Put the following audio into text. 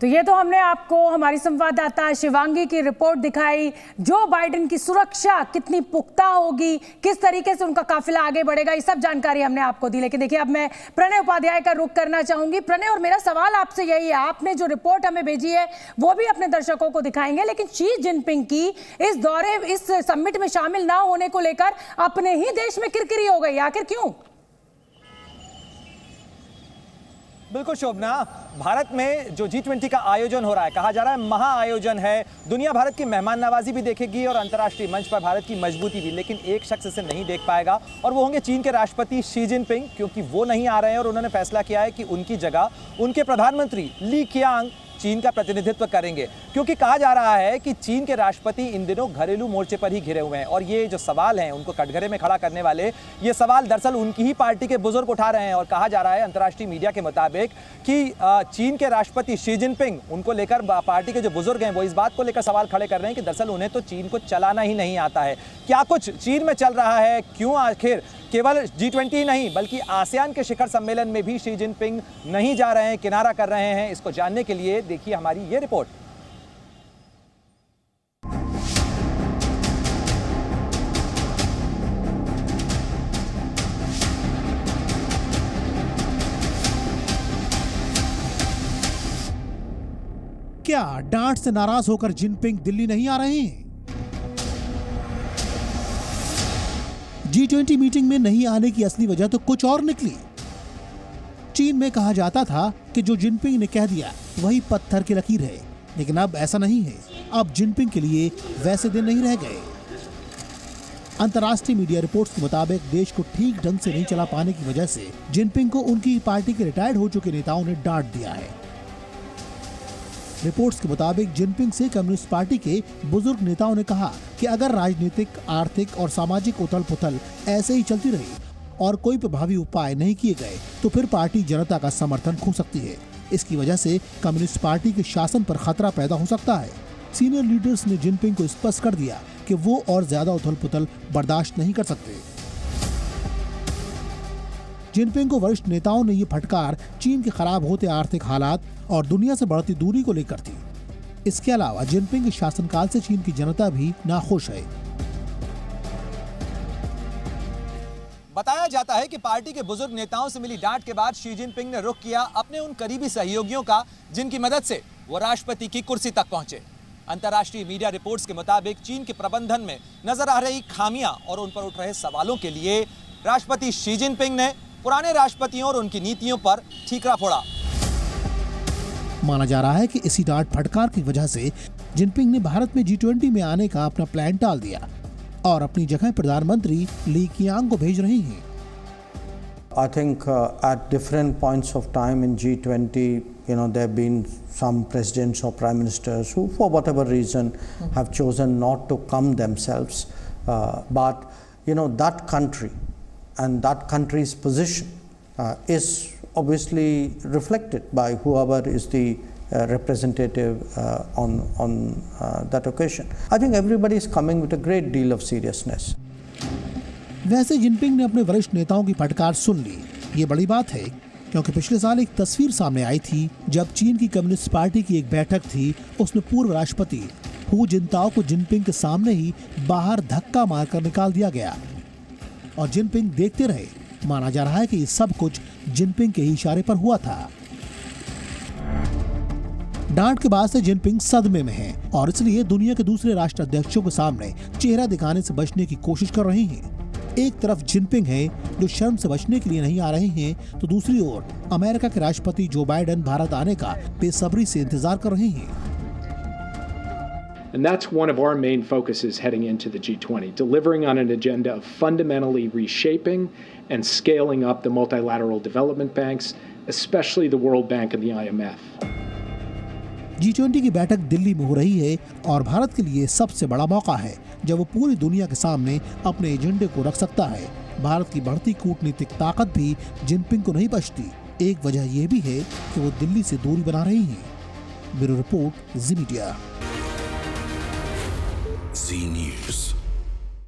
तो ये तो हमने आपको हमारी संवाददाता शिवांगी की रिपोर्ट दिखाई। जो बाइडेन की सुरक्षा कितनी पुख्ता होगी, किस तरीके से उनका काफिला आगे बढ़ेगा, ये सब जानकारी हमने आपको दी। लेकिन देखिए, अब मैं प्रणय उपाध्याय का रुख करना चाहूंगी। प्रणय, और मेरा सवाल आपसे यही है, आपने जो रिपोर्ट हमें भेजी है वो भी अपने दर्शकों को दिखाएंगे, लेकिन शी जिनपिंग की इस समिट में शामिल ना होने को लेकर अपने ही देश में किरकिरी हो गई, आखिर क्यों? बिल्कुल शोभना, भारत में जो G20 का आयोजन हो रहा है, कहा जा रहा है महा आयोजन है। दुनिया भारत की मेहमान नवाजी भी देखेगी और अंतर्राष्ट्रीय मंच पर भारत की मजबूती भी, लेकिन एक शख्स इसे नहीं देख पाएगा और वो होंगे चीन के राष्ट्रपति शी जिनपिंग, क्योंकि वो नहीं आ रहे हैं और उन्होंने फैसला किया है कि उनकी जगह उनके प्रधानमंत्री ली क़ियांग चीन का प्रतिनिधित्व करेंगे। क्योंकि कहा जा रहा है कि चीन के राष्ट्रपति इन दिनों घरेलू मोर्चे पर ही घिरे हुए हैं और ये जो सवाल हैं उनको कटघरे में खड़ा करने वाले, ये सवाल दरअसल उनकी ही पार्टी के बुजुर्ग उठा रहे हैं। और कहा जा रहा है अंतर्राष्ट्रीय मीडिया के मुताबिक कि चीन के राष्ट्रपति शी जिनपिंग, उनको लेकर पार्टी के जो बुजुर्ग हैं वो इस बात को लेकर सवाल खड़े कर रहे हैं कि दरअसल उन्हें तो चीन को चलाना ही नहीं आता है। क्या कुछ चीन में चल रहा है? क्यों आखिर केवल G20 ही नहीं बल्कि आसियान के शिखर सम्मेलन में भी शी जिनपिंग नहीं जा रहे हैं, किनारा कर रहे हैं? इसको जानने के लिए देखिए हमारी ये रिपोर्ट। क्या डांट से नाराज होकर जिनपिंग दिल्ली नहीं आ रहे हैं? G20 मीटिंग में नहीं आने की असली वजह तो कुछ और निकली। चीन में कहा जाता था कि जो जिनपिंग ने कह दिया वही पत्थर की लकीर है, लेकिन अब ऐसा नहीं है। अब जिनपिंग के लिए वैसे दिन नहीं रह गए। अंतर्राष्ट्रीय मीडिया रिपोर्ट्स के मुताबिक देश को ठीक ढंग से नहीं चला पाने की वजह से जिनपिंग को उनकी पार्टी के रिटायर्ड हो चुके नेताओं ने डांट दिया है। रिपोर्ट्स के मुताबिक जिनपिंग से कम्युनिस्ट पार्टी के बुजुर्ग नेताओं ने कहा कि अगर राजनीतिक, आर्थिक और सामाजिक उथल पुथल ऐसे ही चलती रही और कोई प्रभावी उपाय नहीं किए गए तो फिर पार्टी जनता का समर्थन खो सकती है। इसकी वजह से कम्युनिस्ट पार्टी के शासन पर खतरा पैदा हो सकता है। सीनियर लीडर्स ने जिनपिंग को स्पष्ट कर दिया कि वो और ज्यादा उथल पुथल बर्दाश्त नहीं कर सकते। जिनपिंग को वरिष्ठ नेताओं ने ये फटकार चीन के खराब होते आर्थिक हालात और दुनिया से बढ़ती दूरी को लेकर थी। इसके अलावा जिनपिंग के शासनकाल से चीन की जनता भी नाखुश है। बताया जाता है कि पार्टी के बुजुर्ग नेताओं से मिली डांट के बाद शी जिनपिंग ने रुख किया अपने उन करीबी सहयोगियों का जिनकी मदद से वो राष्ट्रपति की कुर्सी तक पहुंचे। अंतर्राष्ट्रीय मीडिया रिपोर्ट्स के मुताबिक चीन के प्रबंधन में नजर आ रही खामियां और उन पर उठ रहे सवालों के लिए राष्ट्रपति शी जिनपिंग ने पुराने राष्ट्रपतियों और उनकी नीतियों पर ठीकरा फोड़ा। माना जा रहा है कि इसी डांट फटकार की वजह से जिनपिंग ने भारत में G20 में आने का अपना प्लान टाल दिया और अपनी जगह प्रधानमंत्री ली क़ियांग को भेज रही हैं। I think at different points of time in G20, there have been some presidents or prime ministers who, for whatever reason, have chosen not to come themselves. But that country and that country's position is obviously reflected by whoever is the representative on that occasion. I think everybody is coming with a great deal of seriousness. वैसे Jinping ने अपने वरिष्ठ नेताओं की फटकार सुन ली। ये बड़ी बात है क्योंकि पिछले साल एक तस्वीर सामने आई थी जब चीन की कम्युनिस्ट पार्टी की एक बैठक थी, उसमें पूर्व राष्ट्रपति हू जिनताओ को जिनपिंग के सामने ही बाहर धक्का मारकर निकाल दिया गया और जिनपिंग देखते रहे। माना जा रहा है कि ये सब कुछ जिनपिंग के ही इशारे पर हुआ था। डांट के बाद से जिनपिंग सदमे में हैं और इसलिए दुनिया के दूसरे राष्ट्राध्यक्षों के सामने चेहरा दिखाने से बचने की कोशिश कर रहे हैं। एक तरफ जिनपिंग है जो शर्म से बचने के लिए नहीं आ रहे हैं, तो दूसरी ओर अमेरिका के राष्ट्रपति जो बाइडेन भारत आने का बेसब्री से इंतजार कर रहे हैं। And that's one of our main focuses heading into the G20, delivering on an agenda of fundamentally reshaping and scaling up the multilateral development banks, especially the World Bank and the IMF. G20 की बैठक दिल्ली में हो रही है और भारत के लिए सबसे बड़ा मौका है जब वो पूरी दुनिया के सामने अपने एजेंडे को रख सकता है। भारत की बढ़ती कूटनीतिक ताकत भी जिनपिंग को नहीं बचती। एक वजह यह भी है कि वो दिल्ली से दूरी बना रही हैं। ब्यूरो रिपोर्ट, जी मीडिया। Z News।